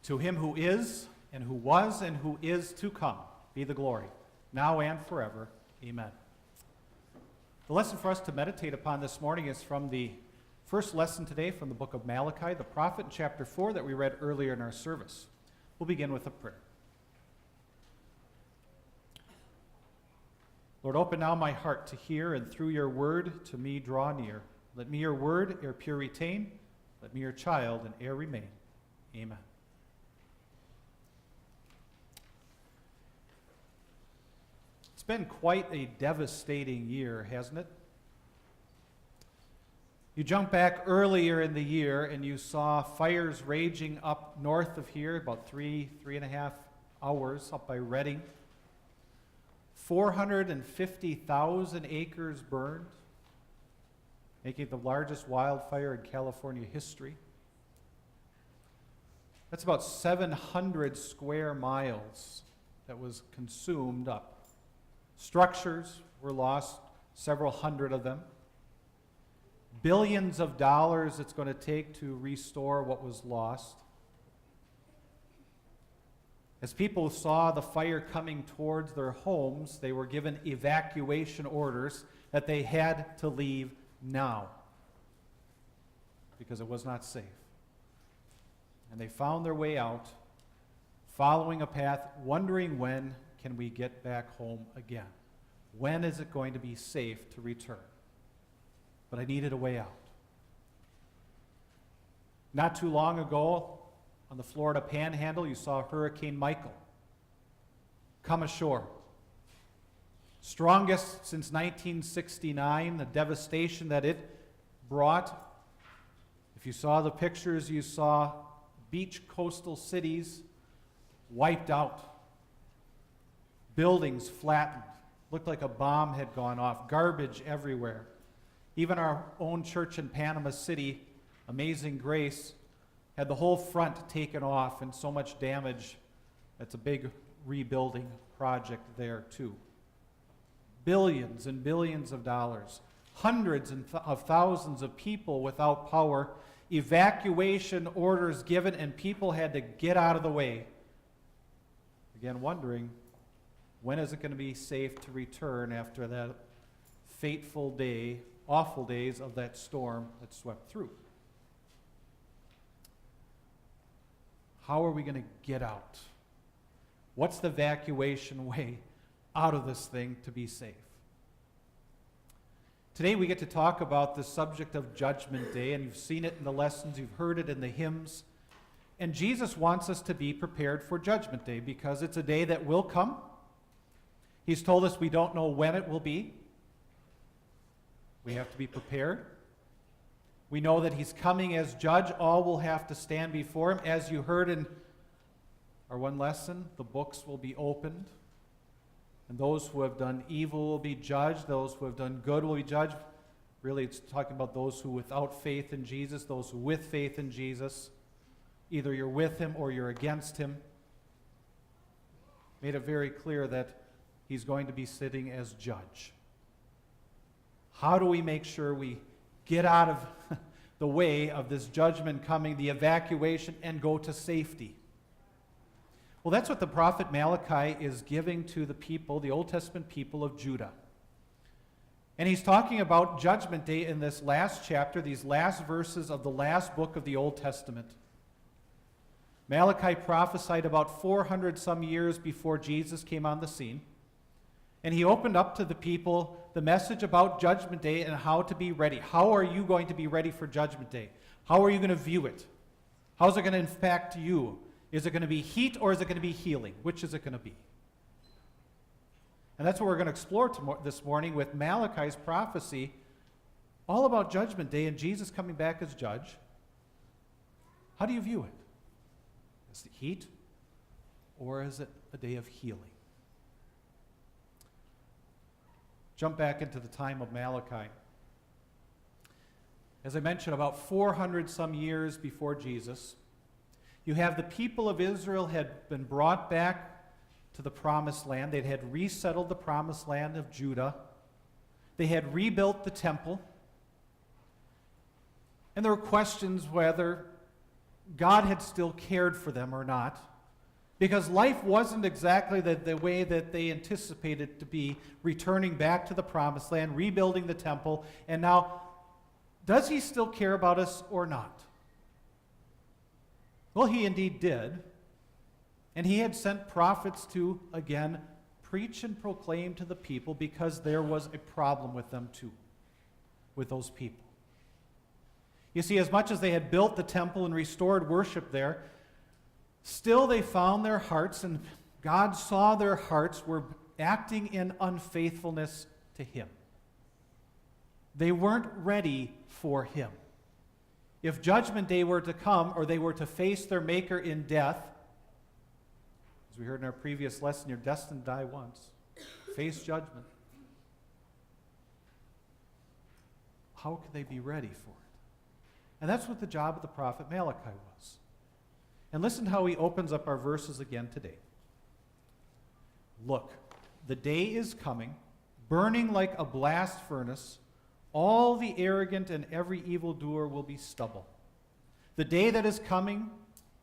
To him who is, and who was, and who is to come, be the glory, now and forever. Amen. The lesson for us to meditate upon this morning is from the first lesson today from the book of Malachi, the prophet, in chapter 4 that we read earlier in our service. We'll begin with a prayer. Lord, open now my heart to hear, and through your word to me draw near. Let me your word ere pure retain, let me your child and heir remain. Amen. It's been quite a devastating year, hasn't it? You jump back earlier in the year and you saw fires raging up north of here, about 3.5 hours up by Reading. 450,000 acres burned, making it the largest wildfire in California history. That's about 700 square miles that was consumed up. Structures were lost, several hundred of them. Billions of dollars it's going to take to restore what was lost. As people saw the fire coming towards their homes, they were given evacuation orders that they had to leave now because it was not safe. And they found their way out, following a path, wondering when can we get back home again? When is it going to be safe to return? But I needed a way out. Not too long ago, on the Florida Panhandle, you saw Hurricane Michael come ashore. Strongest since 1969, the devastation that it brought. If you saw the pictures, you saw beach coastal cities wiped out. Buildings flattened. Looked like a bomb had gone off. Garbage everywhere. Even our own church in Panama City, Amazing Grace, had the whole front taken off and so much damage. It's a big rebuilding project there too. Billions and billions of dollars. Hundreds of thousands of people without power. Evacuation orders given, and people had to get out of the way. Again, wondering, when is it going to be safe to return after that fateful day, awful days of that storm that swept through? How are we going to get out? What's the evacuation way out of this thing to be safe? Today we get to talk about the subject of Judgment Day, and you've seen it in the lessons, you've heard it in the hymns. And Jesus wants us to be prepared for Judgment Day because it's a day that will come. He's told us we don't know when it will be. We have to be prepared. We know that he's coming as judge. All will have to stand before him. As you heard in our one lesson, the books will be opened. And those who have done evil will be judged. Those who have done good will be judged. Really, it's talking about those who without faith in Jesus, those who with faith in Jesus. Either you're with him or you're against him. Made it very clear that he's going to be sitting as judge. How do we make sure we get out of the way of this judgment coming, the evacuation, and go to safety? Well, that's what the prophet Malachi is giving to the people, the Old Testament people of Judah. And he's talking about Judgment Day in this last chapter, these last verses of the last book of the Old Testament. Malachi prophesied about 400 some years before Jesus came on the scene. And he opened up to the people the message about Judgment Day and how to be ready. How are you going to be ready for Judgment Day? How are you going to view it? How's it going to impact you? Is it going to be heat or is it going to be healing? Which is it going to be? And that's what we're going to explore this morning with Malachi's prophecy, all about Judgment Day and Jesus coming back as judge. How do you view it? Is it heat or is it a day of healing? Jump back into the time of Malachi. As I mentioned, about 400 some years before Jesus, you have the people of Israel had been brought back to the promised land. They had resettled the promised land of Judah. They had rebuilt the temple. And there were questions whether God had still cared for them or not, because life wasn't exactly the way that they anticipated to be, returning back to the promised land, rebuilding the temple, and now, does he still care about us or not? Well, he indeed did, and he had sent prophets to, again, preach and proclaim to the people, because there was a problem with them too, with those people. You see, as much as they had built the temple and restored worship there, still they found their hearts, and God saw their hearts were acting in unfaithfulness to him. They weren't ready for him. If Judgment Day were to come, or they were to face their Maker in death, as we heard in our previous lesson, you're destined to die once. Face judgment. How could they be ready for it? And that's what the job of the prophet Malachi was. And listen to how he opens up our verses again today. Look, the day is coming, burning like a blast furnace. All the arrogant and every evildoer will be stubble. The day that is coming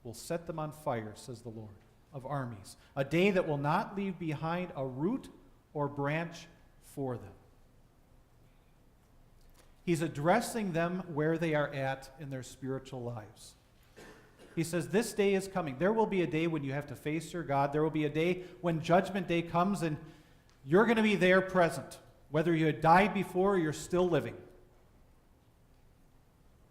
will set them on fire, says the Lord of armies. A day that will not leave behind a root or branch for them. He's addressing them where they are at in their spiritual lives. He says, this day is coming. There will be a day when you have to face your God. There will be a day when Judgment Day comes, and you're going to be there present, whether you had died before or you're still living.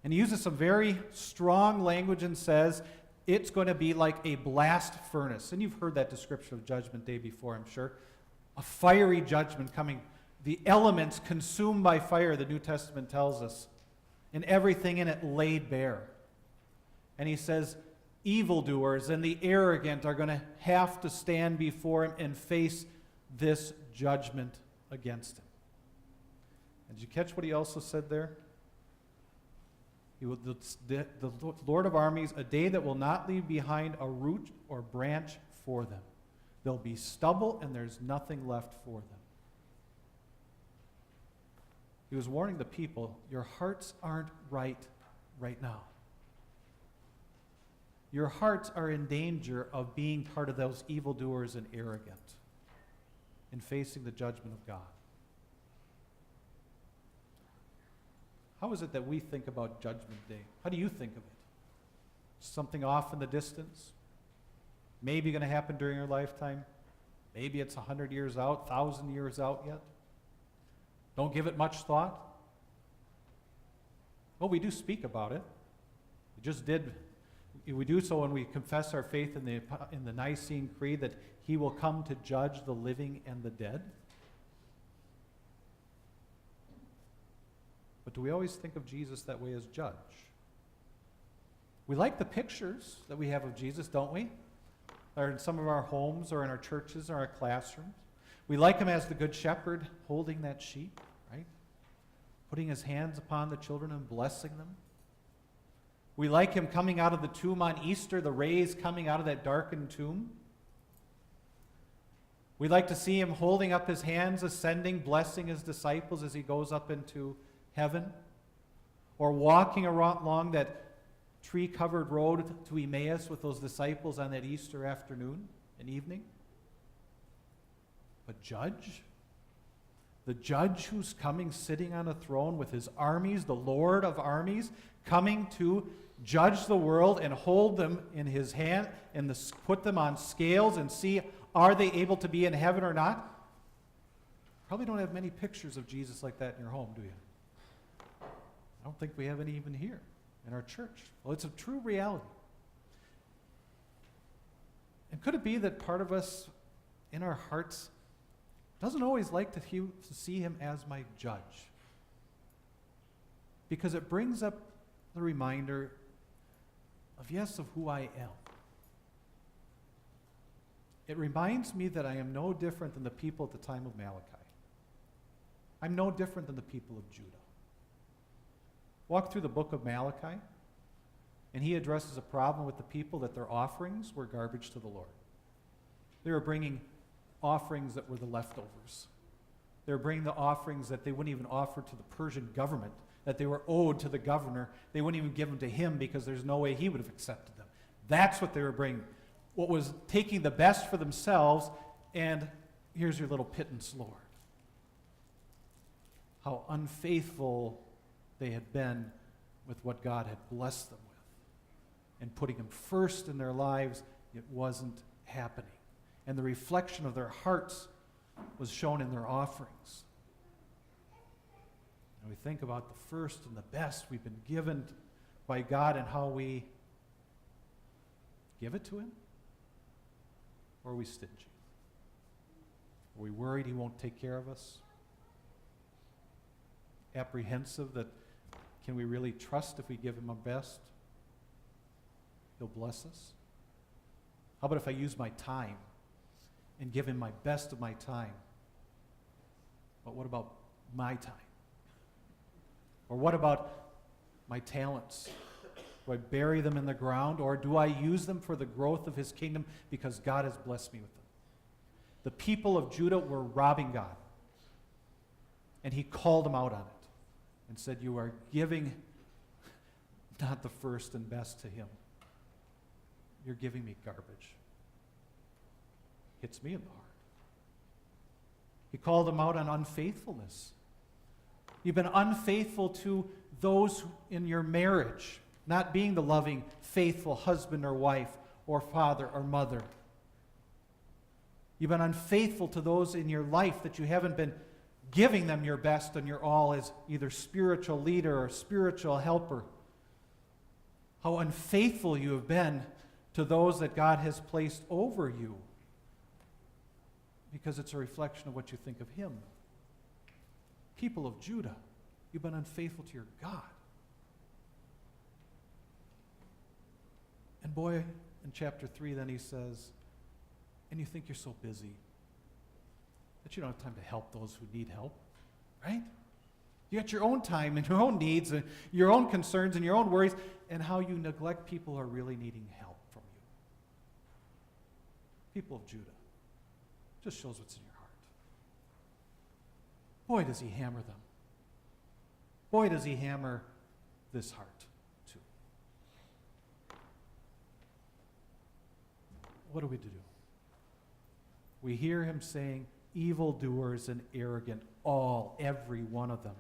And he uses some very strong language and says, it's going to be like a blast furnace. And you've heard that description of Judgment Day before, I'm sure. A fiery judgment coming. The elements consumed by fire, the New Testament tells us, and everything in it laid bare. And he says, evildoers and the arrogant are going to have to stand before him and face this judgment against him. And did you catch what he also said there? The Lord of armies, a day that will not leave behind a root or branch for them. There'll be stubble and there's nothing left for them. He was warning the people, your hearts aren't right now. Your hearts are in danger of being part of those evildoers and arrogant in facing the judgment of God. How is it that we think about Judgment Day? How do you think of it? Something off in the distance? Maybe going to happen during your lifetime? Maybe it's 100 years out, 1,000 years out yet? Don't give it much thought? Well, we do speak about it. We just did. We do so when we confess our faith in the Nicene Creed that he will come to judge the living and the dead. But do we always think of Jesus that way as judge? We like the pictures that we have of Jesus, don't we? Or in some of our homes or in our churches or our classrooms. We like him as the good shepherd holding that sheep, right? Putting his hands upon the children and blessing them. We like him coming out of the tomb on Easter, the rays coming out of that darkened tomb. We like to see him holding up his hands, ascending, blessing his disciples as he goes up into heaven. Or walking along that tree-covered road to Emmaus with those disciples on that Easter afternoon and evening. But judge? The judge who's coming, sitting on a throne with his armies, the Lord of armies, coming to judge the world and hold them in his hand and put them on scales and see, are they able to be in heaven or not? Probably don't have many pictures of Jesus like that in your home, do you? I don't think we have any even here in our church. Well, it's a true reality. And could it be that part of us in our hearts doesn't always like to see him as my judge? Because it brings up the reminder of who I am. It reminds me that I am no different than the people at the time of Malachi. I'm no different than the people of Judah. Walk through the book of Malachi, and he addresses a problem with the people that their offerings were garbage to the Lord. They were bringing offerings that were the leftovers. They were bringing the offerings that they wouldn't even offer to the Persian government that they were owed to the governor. They wouldn't even give them to him because there's no way he would have accepted them. That's what they were bringing. What was taking the best for themselves, and here's your little pittance, Lord. How unfaithful they had been with what God had blessed them with. And putting him first in their lives, it wasn't happening. And the reflection of their hearts was shown in their offerings. And we think about the first and the best we've been given by God and how we give it to him. Or are we stingy? Are we worried he won't take care of us? Apprehensive that can we really trust if we give him our best? He'll bless us. How about if I use my time and give him my best of my time? But what about my time? Or what about my talents? Do I bury them in the ground, or do I use them for the growth of his kingdom because God has blessed me with them? The people of Judah were robbing God. And he called them out on it and said, you are giving not the first and best to him. You're giving me garbage. Hits me in the heart. He called them out on unfaithfulness. You've been unfaithful to those in your marriage, not being the loving, faithful husband or wife or father or mother. You've been unfaithful to those in your life that you haven't been giving them your best and your all as either spiritual leader or spiritual helper. How unfaithful you have been to those that God has placed over you, because it's a reflection of what you think of him. People of Judah, you've been unfaithful to your God. And boy, in chapter 3, then he says, and you think you're so busy that you don't have time to help those who need help, right? You got your own time and your own needs and your own concerns and your own worries, and how you neglect people who are really needing help from you. People of Judah. Just shows what's in your heart. Boy, does he hammer them. Boy, does he hammer this heart too. What are we to do? We hear him saying, evildoers and arrogant, every one of them.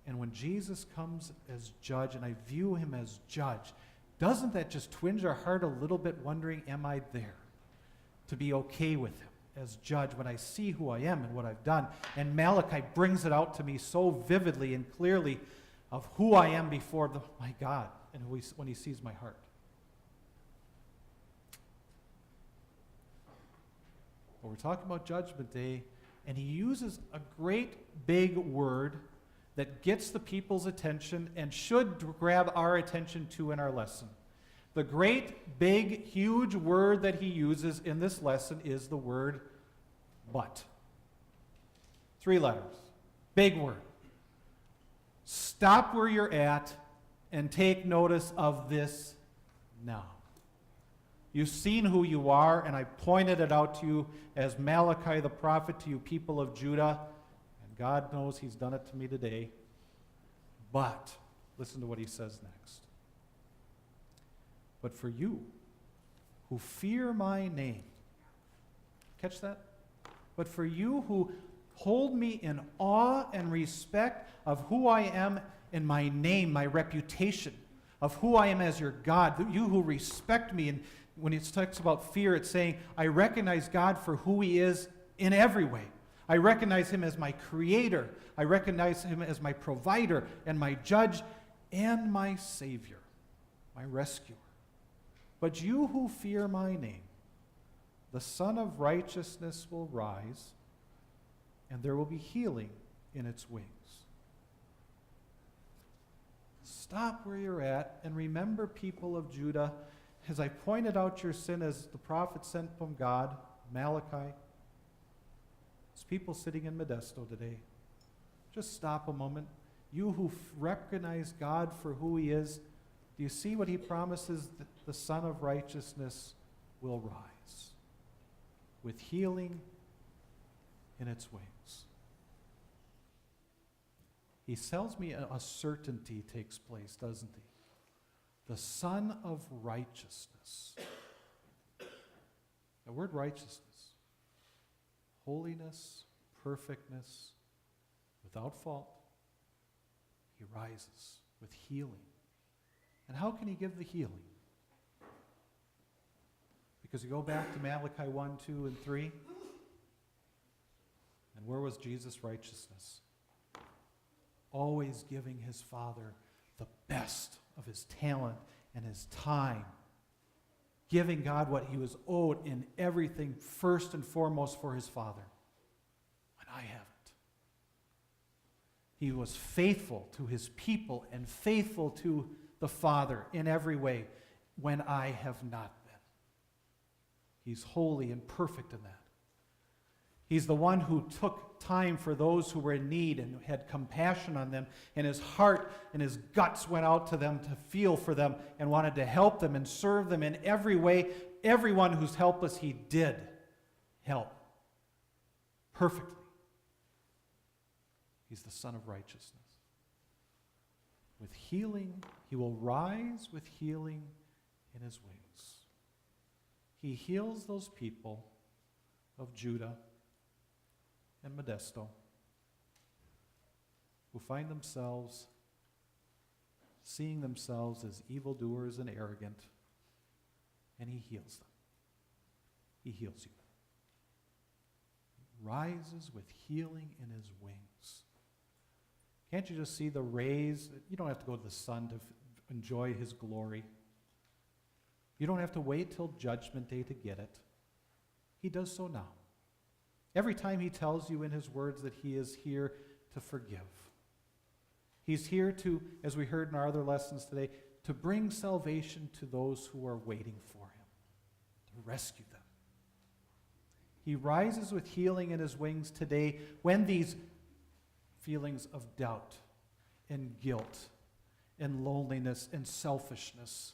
And when Jesus comes as judge, and I view him as judge, doesn't that just twinge our heart a little bit, wondering, am I there? To be okay with him as judge when I see who I am and what I've done. And Malachi brings it out to me so vividly and clearly of who I am before my God and when he sees my heart. Well, we're talking about Judgment Day, and he uses a great big word that gets the people's attention and should grab our attention too in our lesson. The great, big, huge word that he uses in this lesson is the word but. 3 letters. Big word. Stop where you're at and take notice of this now. You've seen who you are, and I pointed it out to you as Malachi the prophet to you people of Judah, and God knows he's done it to me today. But, listen to what he says next. But for you who fear my name, catch that? But for you who hold me in awe and respect of who I am in my name, my reputation, of who I am as your God, you who respect me. And when it talks about fear, it's saying, I recognize God for who he is in every way. I recognize him as my creator. I recognize him as my provider and my judge and my savior, my rescuer. But you who fear my name, the Son of Righteousness will rise, and there will be healing in its wings. Stop where you're at and remember, people of Judah, as I pointed out your sin as the prophet sent from God, Malachi. It's people sitting in Modesto today. Just stop a moment. You who recognize God for who he is, do you see what he promises? That the Son of Righteousness will rise with healing in its wings. he tells me a certainty takes place, doesn't he? The Son of Righteousness. The word righteousness, holiness, perfectness, without fault. He rises with healing. And how can he give the healing? Because you go back to Malachi 1, 2, and 3. And where was Jesus' righteousness? Always giving his Father the best of his talent and his time. Giving God what he was owed in everything, first and foremost for his Father. When I haven't. He was faithful to his people and faithful to the Father in every way when I have not been. He's holy and perfect in that. He's the one who took time for those who were in need and had compassion on them, and his heart and his guts went out to them to feel for them and wanted to help them and serve them in every way. Everyone who's helpless, he did help perfectly. He's the Son of Righteousness. With healing, he will rise with healing in his wings. He heals those people of Judah and Modesto who find themselves seeing themselves as evildoers and arrogant, and he heals them. He heals you. He rises with healing in his wings. Can't you just see the rays? You don't have to go to the sun to enjoy his glory. You don't have to wait till Judgment Day to get it. He does so now. Every time he tells you in his words that he is here to forgive. He's here to, as we heard in our other lessons today, to bring salvation to those who are waiting for him, to rescue them. He rises with healing in his wings today when these feelings of doubt and guilt and loneliness and selfishness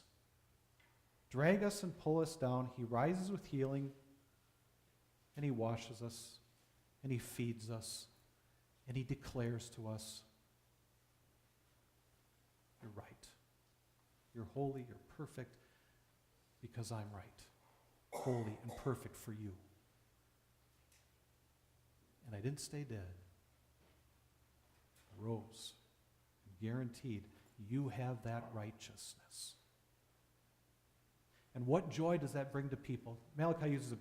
drag us and pull us down. He rises with healing, and he washes us, and he feeds us, and he declares to us, you're right. You're holy, you're perfect, because I'm right. Holy and perfect for you. And I didn't stay dead. I rose. Guaranteed, you have that righteousness. And what joy does that bring to people? Malachi uses a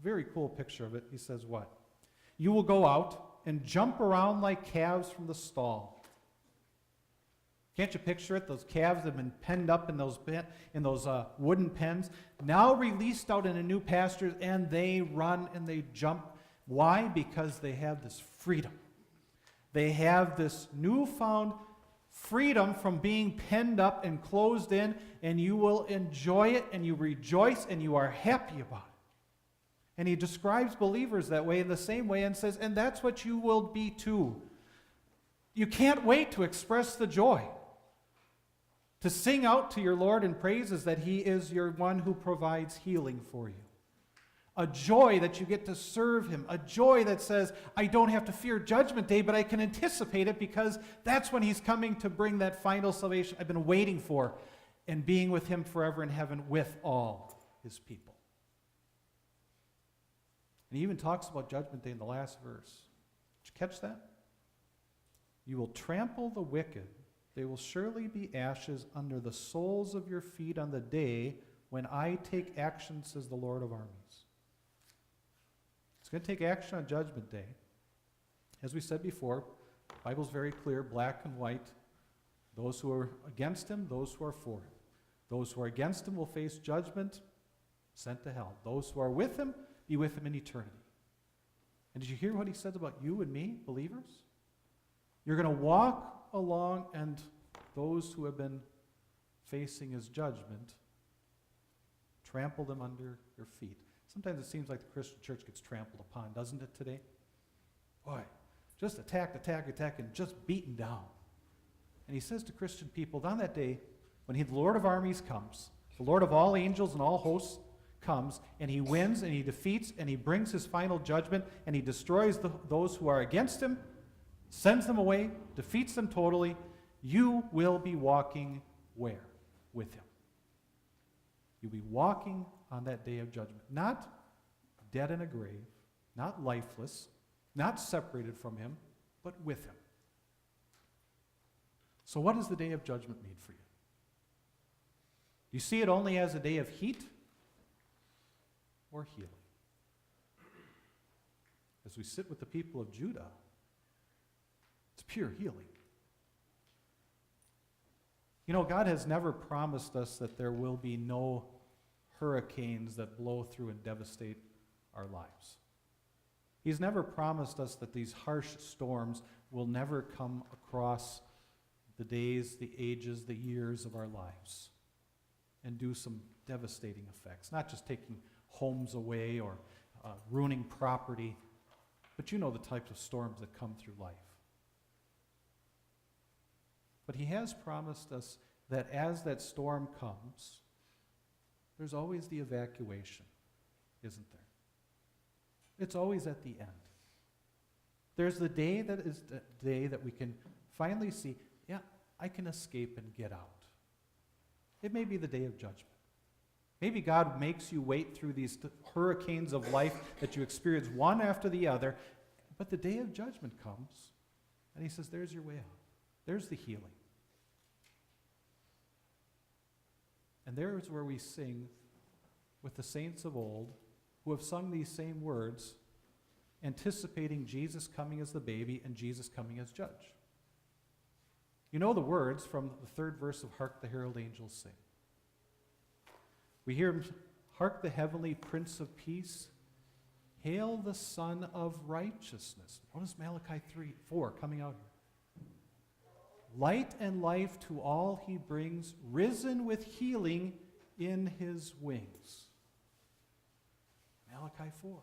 very cool picture of it. He says what? You will go out and jump around like calves from the stall. Can't you picture it? Those calves have been penned up in those wooden pens, now released out into new pastures, and they run and they jump. Why? Because they have this freedom. They have this newfound freedom from being penned up and closed in, and you will enjoy it, and you rejoice, and you are happy about it. And he describes believers that way in the same way and says, and that's what you will be too. You can't wait to express the joy, to sing out to your Lord in praises that he is your one who provides healing for you. A joy that you get to serve him. A joy that says, I don't have to fear Judgment Day, but I can anticipate it because that's when he's coming to bring that final salvation I've been waiting for, and being with him forever in heaven with all his people. And he even talks about Judgment Day in the last verse. Did you catch that? You will trample the wicked. They will surely be ashes under the soles of your feet on the day when I take action, says the Lord of armies. It's going to take action on Judgment Day. As we said before, the Bible's very clear, black and white. Those who are against him, those who are for him. Those who are against him will face judgment, sent to hell. Those who are with him, be with him in eternity. And did you hear what he says about you and me, believers? You're going to walk along, and those who have been facing his judgment, trample them under your feet. Sometimes it seems like the Christian church gets trampled upon, doesn't it today? Boy, just attack, and just beaten down. And he says to Christian people, on that day, when the Lord of armies comes, the Lord of all angels and all hosts comes, and he wins, and he defeats, and he brings his final judgment, and he destroys those who are against him, sends them away, defeats them totally, you will be walking where? With him. You'll be walking on that day of judgment. Not dead in a grave, not lifeless, not separated from him, but with him. So what does the day of judgment mean for you? Do you see it only as a day of heat or healing? As we sit with the people of Judah, it's pure healing. You know, God has never promised us that there will be no hurricanes that blow through and devastate our lives. He's never promised us that these harsh storms will never come across the days, the ages, the years of our lives and do some devastating effects. Not just taking homes away or ruining property, but you know the types of storms that come through life. But he has promised us that as that storm comes, there's always the evacuation, isn't there? It's always at the end. There's the day that is the day that we can finally see, yeah, I can escape and get out. It may be the day of judgment. Maybe God makes you wait through these hurricanes of life that you experience one after the other, but the day of judgment comes, and he says, there's your way out. There's the healing. And there is where we sing with the saints of old who have sung these same words, anticipating Jesus coming as the baby and Jesus coming as judge. You know the words from the third verse of Hark the Herald Angels Sing. We hear him, hark the heavenly Prince of Peace, hail the Son of Righteousness. Notice Malachi 4 coming out here. Light and life to all he brings, risen with healing in his wings. Malachi 4.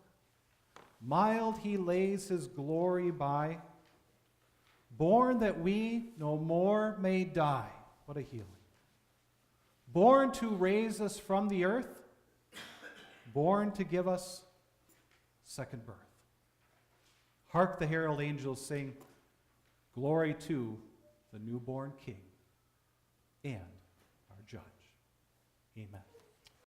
Mild he lays his glory by, born that we no more may die. What a healing. Born to raise us from the earth, born to give us second birth. Hark the herald angels sing, glory to the newborn King and our Judge. Amen.